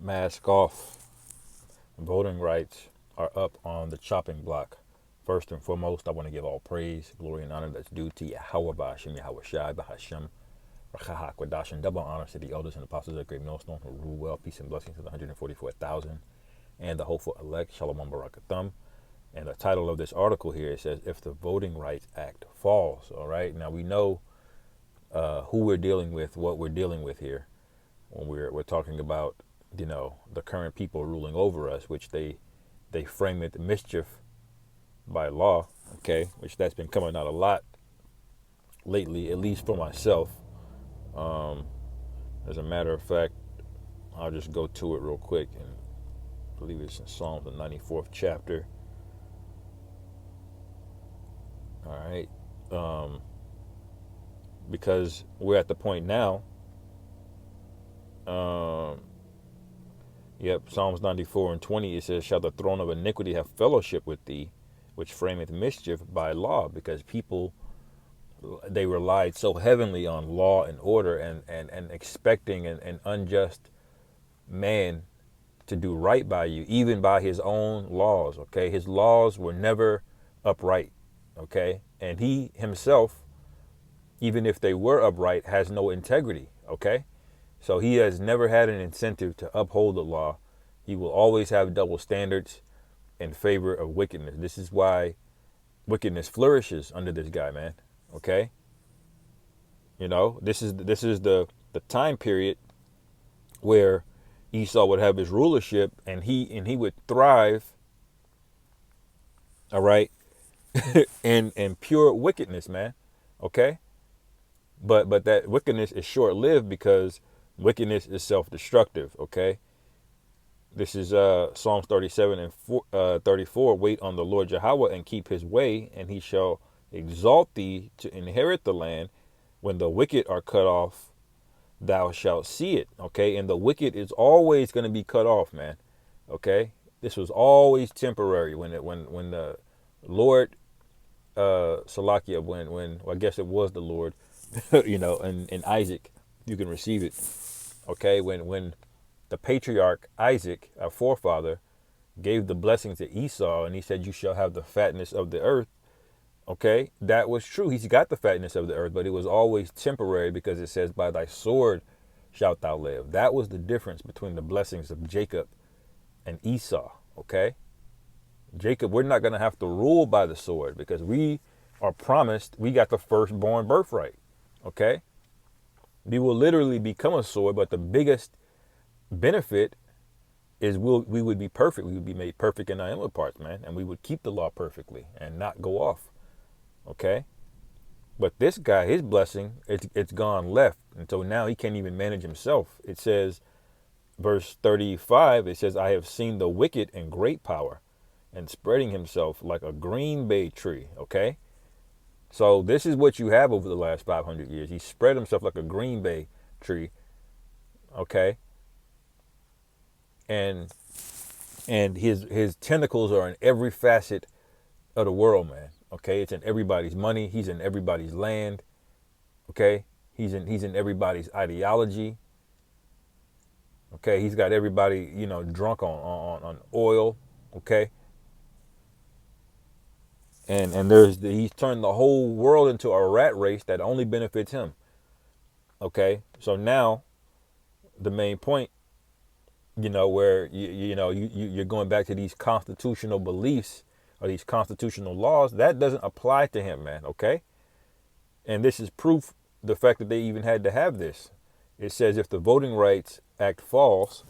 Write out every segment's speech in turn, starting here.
Mask off. Voting rights are up on the chopping block. First and foremost, I want to give all praise, glory, and honor that's due to Yahweh Ba'Hashem, Yahweh Shai, Ba'Hashem, Rachaha, Kwadash, and double honor to the elders and apostles of Great Millstone who rule well, peace and blessings to the 144,000 and the hopeful elect, Shalom Barakathum. And the title of this article here, it says, If the Voting Rights Act Falls. All right, now we know who we're dealing with, what we're dealing with here when we're talking about, the current people ruling over us, which they frame it mischief by law, okay, which that's been coming out a lot lately, at least for myself. As a matter of fact, I'll just go to it real quick, and I believe it's in Psalms, the 94th chapter. All right. Because we're at the point now. Psalms 94 and 20, it says, Shall the throne of iniquity have fellowship with thee, which frameth mischief by law? Because people, they relied so heavily on law and order and expecting an unjust man to do right by you, even by his own laws, okay? His laws were never upright, okay? And he himself, even if they were upright, has no integrity, okay? So he has never had an incentive to uphold the law. He will always have double standards in favor of wickedness. This is why wickedness flourishes under this guy, man, okay? This is the time period where Esau would have his rulership and he would thrive, all right, in pure wickedness, man, okay? But that wickedness is short-lived because wickedness is self-destructive, okay? This is Psalms 37 and 34. Wait on the Lord Yahweh and keep his way, and he shall exalt thee to inherit the land. When the wicked are cut off, thou shalt see it, okay? And the wicked is always going to be cut off, man, okay? This was always temporary. When the Lord, Salakia, well, I guess it was the Lord, and Isaac, you can receive it. Okay, when the patriarch Isaac, our forefather, gave the blessings to Esau, and he said, you shall have the fatness of the earth. Okay, that was true. He's got the fatness of the earth, but it was always temporary because it says, by thy sword shalt thou live. That was the difference between the blessings of Jacob and Esau. Okay, Jacob, we're not going to have to rule by the sword because we are promised we got the firstborn birthright. Okay, we will literally become a sword, but the biggest benefit is we would be perfect. We would be made perfect in our inward parts, man, and we would keep the law perfectly and not go off. Okay, but this guy, his blessing, it's gone left, and so now he can't even manage himself. It says, verse 35, it says, I have seen the wicked in great power and spreading himself like a green bay tree. Okay, so this is what you have over the last 500 years. He spread himself like a green bay tree. Okay, and his tentacles are in every facet of the world, man. Okay, it's in everybody's money. He's in everybody's land. Okay, he's in everybody's ideology. Okay, he's got everybody, drunk on oil. Okay, and he's turned the whole world into a rat race that only benefits him. Okay, so now the main point, where you're going back to these constitutional beliefs or these constitutional laws, that doesn't apply to him, man. Okay, and this is proof, the fact that they even had to have this. It says, if the Voting Rights Act falls,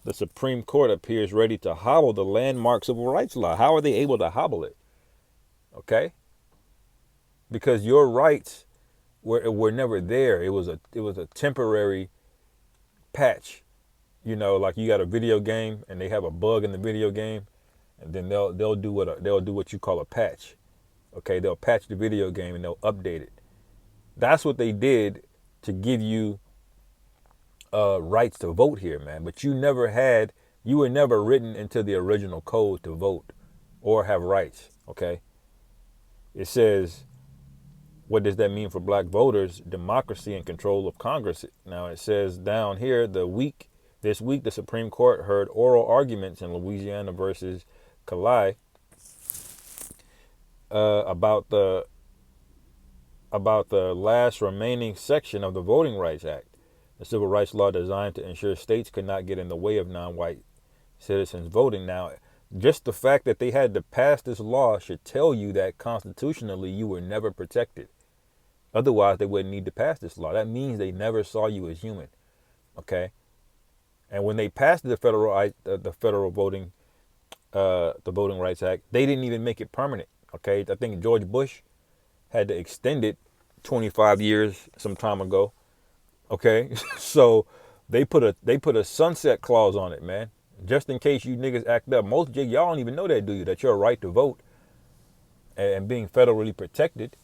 the Supreme Court appears ready to hobble the landmark civil rights law. How are they able to hobble it? Okay, because your rights were never there. It was a temporary patch. Like you got a video game and they have a bug in the video game, and then they'll do what you call a patch. Okay, they'll patch the video game and they'll update it. That's what they did to give you rights to vote here, man. But you were never written into the original code to vote or have rights. Okay, it says, what does that mean for black voters? Democracy and control of Congress. Now it says down here, the weak This week, the Supreme Court heard oral arguments in Louisiana versus Calais about the last remaining section of the Voting Rights Act, the civil rights law designed to ensure states could not get in the way of non-white citizens voting. Now, just the fact that they had to pass this law should tell you that constitutionally you were never protected. Otherwise, they wouldn't need to pass this law. That means they never saw you as human. Okay, and when they passed the Voting Rights Act, they didn't even make it permanent. Okay, I think George Bush had to extend it 25 years some time ago. Okay, so they put a sunset clause on it, man, just in case you niggas act up. Most y'all don't even know that, do you? That your right to vote and being federally protected,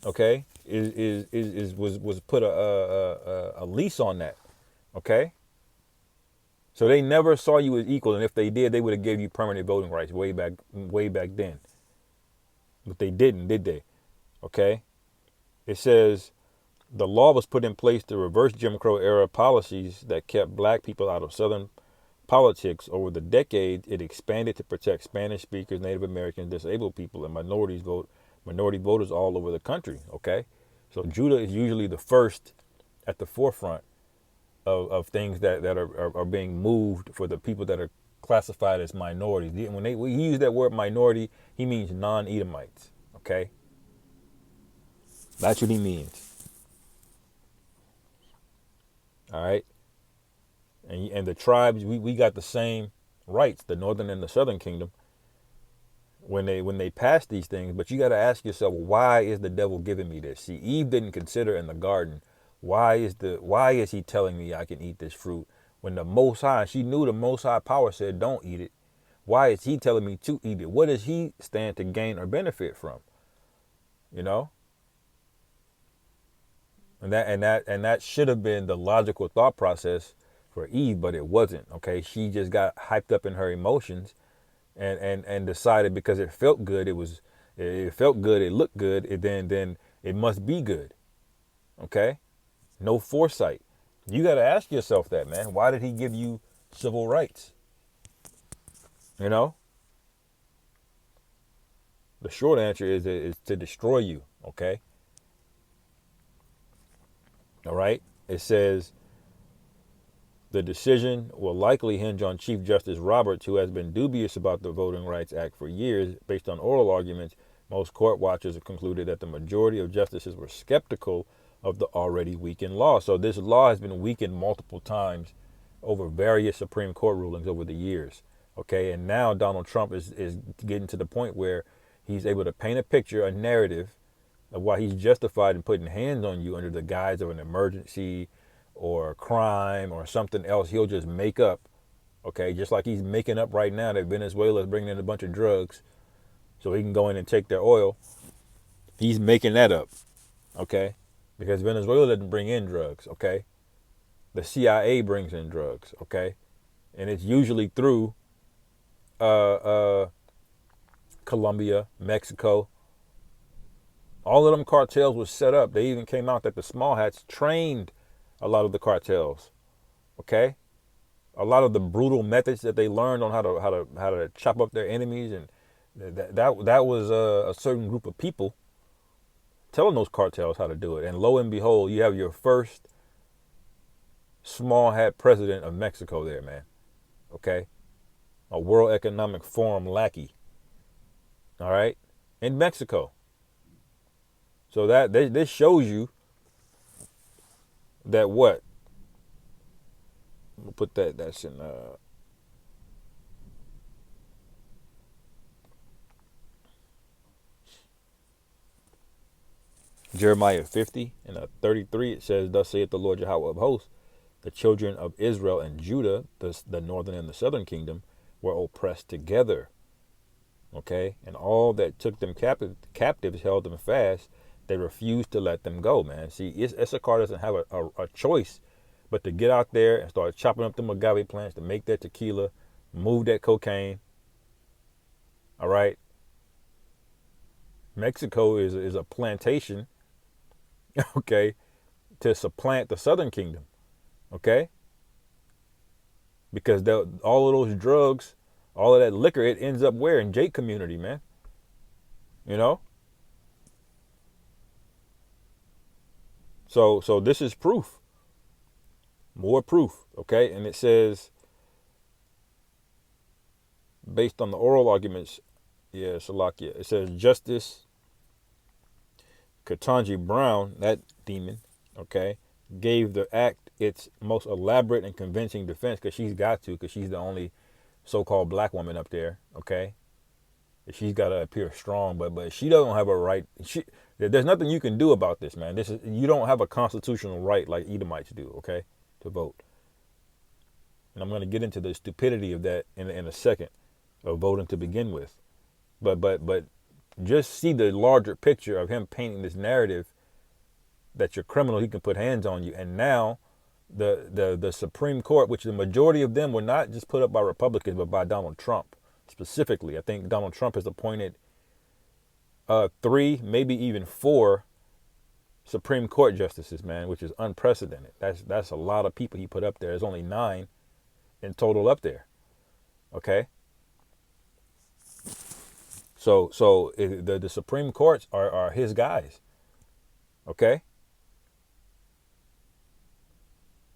okay, was put a lease on that, okay. So they never saw you as equal, and if they did, they would have gave you permanent voting rights way back then. But they didn't, did they? Okay. It says the law was put in place to reverse Jim Crow era policies that kept black people out of Southern politics. Over the decades, it expanded to protect Spanish speakers, Native Americans, disabled people, and minority voters all over the country. Okay. So Judah is usually the first at the forefront of things that are being moved for the people that are classified as minorities. When he use that word minority, he means non-Edomites. Okay, that's what he means. All right, and the tribes, we got the same rights, the northern and the southern kingdom, when they pass these things. But you got to ask yourself, why is the devil giving me this? See, Eve didn't consider in the garden, why is he telling me I can eat this fruit when the Most High, she knew the Most High power said don't eat it. Why is he telling me to eat it? What does he stand to gain or benefit from? You know? And that should have been the logical thought process for Eve, but it wasn't. Okay, she just got hyped up in her emotions and decided because it felt good, it felt good, it looked good, then it must be good. Okay? No foresight. You got to ask yourself that, man. Why did he give you civil rights? You know? The short answer is to destroy you, okay? All right? It says the decision will likely hinge on Chief Justice Roberts, who has been dubious about the Voting Rights Act for years. Based on oral arguments, most court watchers have concluded that the majority of justices were skeptical of the already weakened law. So this law has been weakened multiple times over various Supreme Court rulings over the years. Okay, and now Donald Trump is getting to the point where he's able to paint a picture, a narrative of why he's justified in putting hands on you under the guise of an emergency or a crime or something else. He'll just make up, okay, just like he's making up right now that Venezuela is bringing in a bunch of drugs so he can go in and take their oil. He's making that up, okay? Because Venezuela doesn't bring in drugs, okay? The CIA brings in drugs, okay? And it's usually through Colombia, Mexico. All of them cartels was set up. They even came out that the small hats trained a lot of the cartels, okay? A lot of the brutal methods that they learned on how to chop up their enemies, and that was a certain group of people telling those cartels how to do it. And lo and behold, you have your first small hat president of Mexico there, man. Okay? A World Economic Forum lackey. All right? In Mexico. So that this shows you that what? We'll put that's in Jeremiah 50 and 33, it says, "Thus saith the Lord Yahweh of hosts, the children of Israel and Judah, the northern and the southern kingdom, were oppressed together." Okay? And all that took them captives held them fast. They refused to let them go, man. See, Issachar doesn't have a choice but to get out there and start chopping up them agave plants to make that tequila, move that cocaine. All right? Mexico is a plantation, okay, to supplant the southern kingdom, okay? because all of those drugs, all of that liquor, it ends up where? In Jake community, man. You know? So this is proof. More proof, okay? And it says, based on the oral arguments, yeah, Salakia, it says Justice Ketanji Brown, that demon, okay, gave the act its most elaborate and convincing defense, because she's got to, because she's the only so-called black woman up there, okay? She's got to appear strong, but she doesn't have a right. There's nothing you can do about this, man. You don't have a constitutional right like Edomites do, okay, to vote. And I'm going to get into the stupidity of that in a second, of voting to begin with. But just see the larger picture of him painting this narrative that you're criminal, he can put hands on you. And now the Supreme Court, which the majority of them were not just put up by Republicans, but by Donald Trump specifically. I think Donald Trump has appointed 3, maybe even 4 Supreme Court justices, man, which is unprecedented. That's a lot of people he put up there. There's only 9 in total up there. Okay. So the Supreme Courts are his guys. Okay.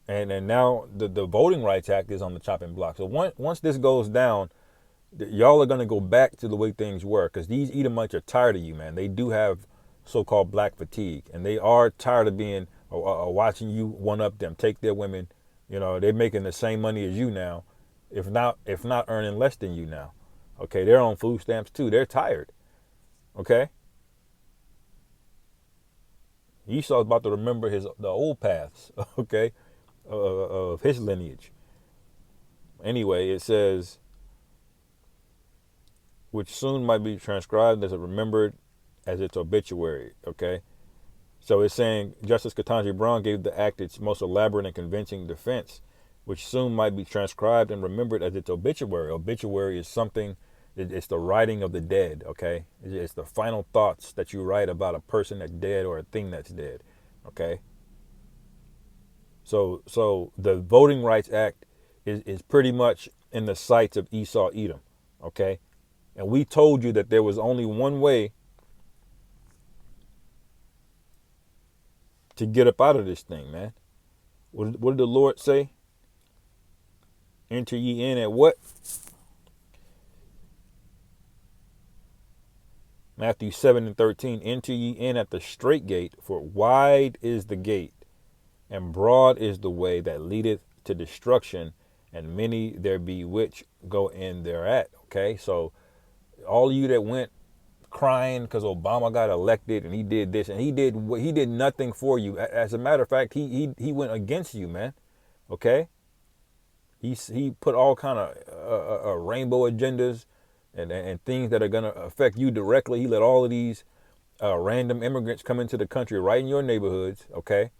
And now the Voting Rights Act is on the chopping block. So once this goes down, y'all are going to go back to the way things were, because these Edomites are tired of you, man. They do have so-called black fatigue, and they are tired of being watching you one-up them, take their women. You know, they're making the same money as you now, if not earning less than you now. Okay, they're on food stamps too. They're tired. Okay. Esau's about to remember the old paths. Okay, of his lineage. Anyway, it says, which soon might be transcribed as remembered as its obituary. Okay, so it's saying Justice Ketanji Brown gave the act its most elaborate and convincing defense, which soon might be transcribed and remembered as its obituary. Obituary is something, it's the writing of the dead, okay? It's the final thoughts that you write about a person that's dead or a thing that's dead, okay? So the Voting Rights Act is pretty much in the sights of Esau Edom, okay? And we told you that there was only one way to get up out of this thing, man. What did the Lord say? Enter ye in at what? Matthew 7:13. Enter ye in at the straight gate, for wide is the gate, and broad is the way that leadeth to destruction, and many there be which go in thereat. Okay, so all of you that went crying because Obama got elected and he did this and he did nothing for you. As a matter of fact, he went against you, man. Okay, he put all kind of rainbow agendas and things that are gonna affect you directly. He let all of these random immigrants come into the country right in your neighborhoods. Okay,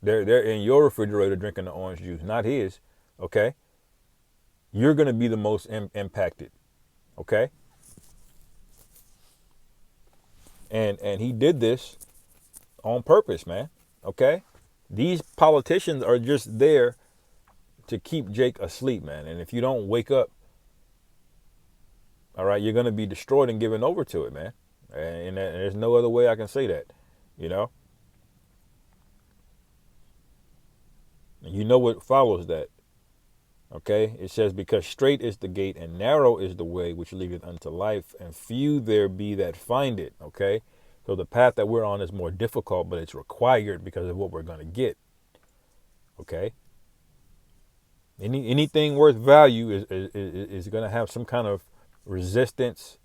they're in your refrigerator drinking the orange juice, not his. Okay, you're gonna be the most impacted. Okay, and he did this on purpose, man. Okay, these politicians are just there to keep Jake asleep, man. And if you don't wake up, all right, you're gonna be destroyed and given over to it, man. And there's no other way I can say that, you know. And you know what follows that. Okay, it says, because straight is the gate and narrow is the way which leadeth unto life, and few there be that find it. Okay, so the path that we're on is more difficult, but it's required because of what we're going to get. Okay, anything worth value is going to have some kind of resistance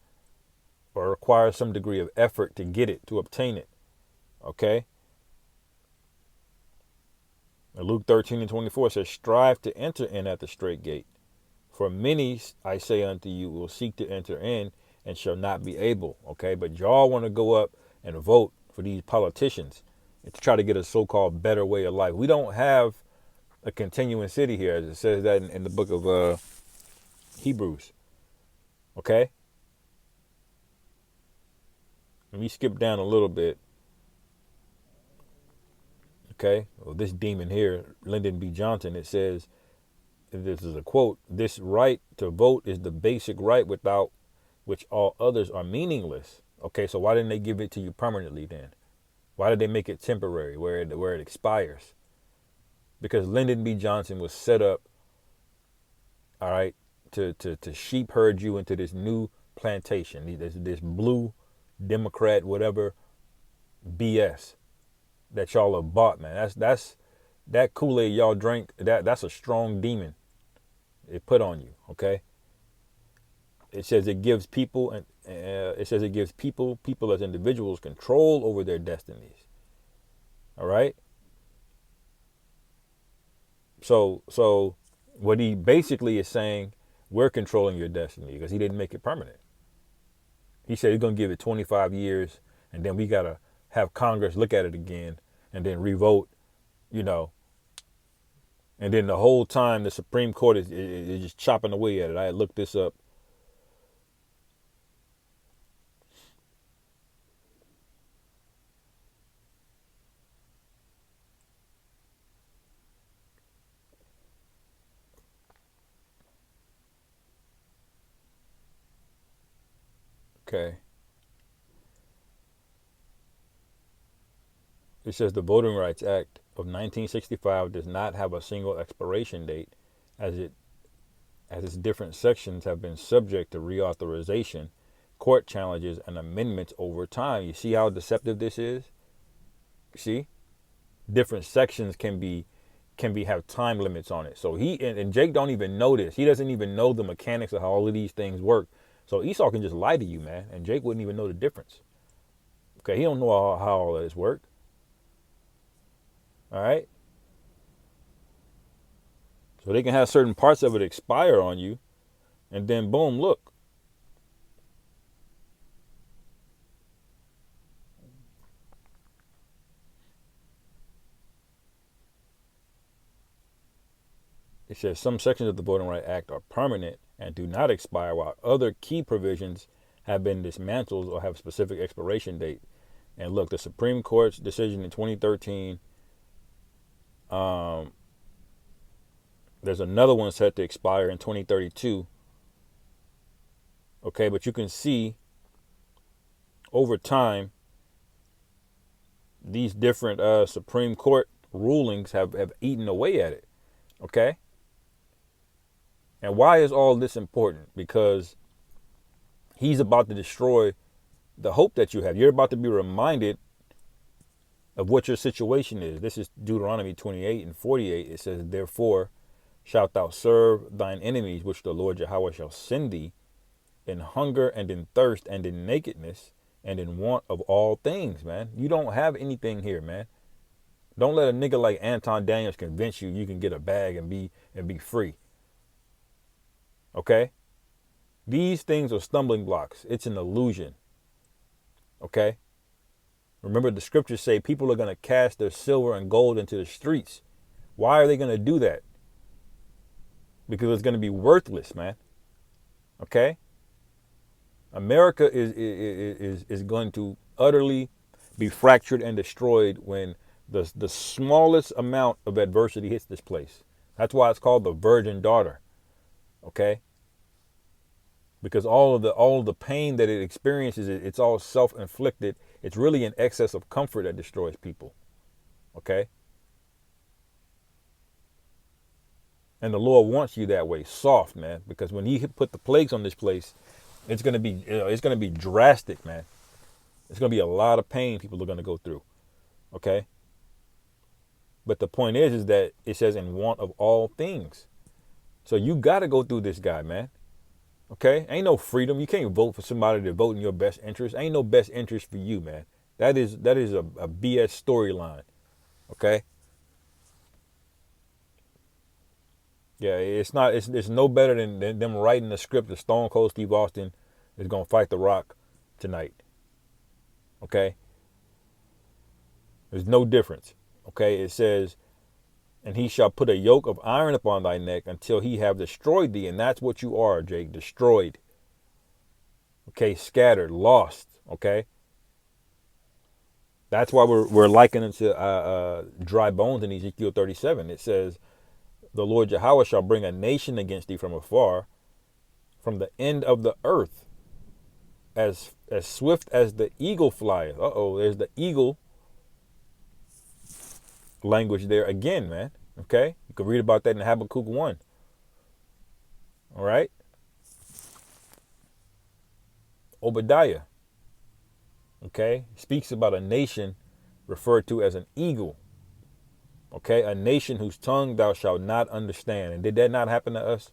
or require some degree of effort to get it, to obtain it. Okay. Luke 13:24 says, strive to enter in at the straight gate. For many, I say unto you, will seek to enter in and shall not be able. Okay, but y'all want to go up and vote for these politicians and to try to get a so-called better way of life. We don't have a continuing city here, as it says that in the book of Hebrews. Okay, let me skip down a little bit. Okay, well, this demon here, Lyndon B. Johnson, it says, this is a quote, "This right to vote is the basic right without which all others are meaningless." Okay, so why didn't they give it to you permanently then? Why did they make it temporary where it expires? Because Lyndon B. Johnson was set up, all right, to sheep herd you into this new plantation, this blue Democrat whatever BS that y'all have bought, man. That's that Kool-Aid y'all drink. That's a strong demon it put on you. Okay. It says it gives people and it says it gives people as individuals control over their destinies. All right. So what he basically is saying, we're controlling your destiny because he didn't make it permanent. He said he's gonna give it 25 years, and then we gotta have Congress look at it again, and then revote, you know. And then the whole time the Supreme Court is just chopping away at it. I looked this up. Okay. It says the Voting Rights Act of 1965 does not have a single expiration date, as its different sections have been subject to reauthorization, court challenges, and amendments over time. You see how deceptive this is? See? Different sections can have time limits on it. So he and Jake don't even know this. He doesn't even know the mechanics of how all of these things work. So Esau can just lie to you, man, and Jake wouldn't even know the difference. Okay, he don't know how all of this work. All right. So they can have certain parts of it expire on you, and then boom, look. It says some sections of the Voting Rights Act are permanent and do not expire, while other key provisions have been dismantled or have specific expiration date. And look, the Supreme Court's decision in 2013, there's another one set to expire in 2032. Okay, but you can see over time, these different Supreme Court rulings have eaten away at it. Okay? And why is all this important? Because he's about to destroy the hope that you have. You're about to be reminded of what your situation is. This is Deuteronomy 28 and 48. It says, "Therefore shalt thou serve thine enemies, which the Lord Yahweh shall send thee, in hunger and in thirst and in nakedness and in want of all things," man. You don't have anything here, man. Don't let a nigga like Anton Daniels convince you you can get a bag and be free. Okay? These things are stumbling blocks. It's an illusion. Okay? Remember, the scriptures say people are going to cast their silver and gold into the streets. Why are they going to do that? Because it's going to be worthless, man. Okay? America is going to utterly be fractured and destroyed when the smallest amount of adversity hits this place. That's why it's called the virgin daughter. Okay? Because all of the pain that it experiences, it's all self-inflicted. It's really an excess of comfort that destroys people. Okay? And the Lord wants you that way, soft, man. Because when He put the plagues on this place, it's gonna be drastic, man. It's gonna be a lot of pain people are gonna go through. Okay? But the point is that it says in want of all things. So you gotta go through this guy, man. Okay? Ain't no freedom. You can't vote for somebody to vote in your best interest. Ain't no best interest for you, man. That is a BS storyline. Okay? Yeah, it's not. It's no better than them writing the script that Stone Cold Steve Austin is gonna fight The Rock tonight. Okay? There's no difference. Okay? It says, "And he shall put a yoke of iron upon thy neck until he have destroyed thee," and that's what you are, Jake. Destroyed. Okay? Scattered, lost. Okay? That's why we're likening it to dry bones in Ezekiel 37. It says, the Lord Yahweh shall bring a nation against thee from afar, from the end of the earth, as swift as the eagle flieth. There's the eagle language there again, man. Okay, you can read about that in Habakkuk 1. All right, Obadiah, okay, speaks about a nation referred to as an eagle. Okay, a nation whose tongue thou shalt not understand. And did that not happen to us?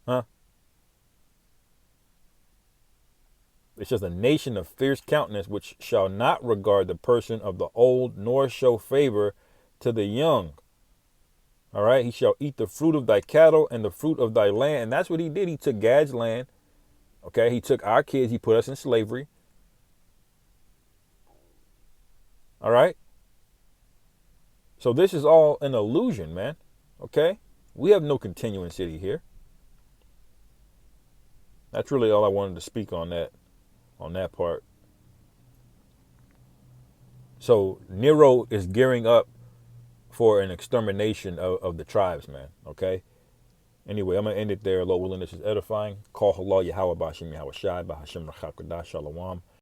Huh? It's just a nation of fierce countenance, which shall not regard the person of the old, nor show favor to the young. All right, he shall eat the fruit of thy cattle and the fruit of thy land. And that's what he did. He took Gad's land. Okay, he took our kids, he put us in slavery. All right. So this is all an illusion, man. Okay, we have no continuing city here. That's really all I wanted to speak on that part. So Nero is gearing up for an extermination of the tribes, man. Okay. Anyway, I'm gonna end it there. Lord willing, this is edifying. Call halal Yahweh Bashim Yahweh Shai Bahashim Rachakadash Shalom.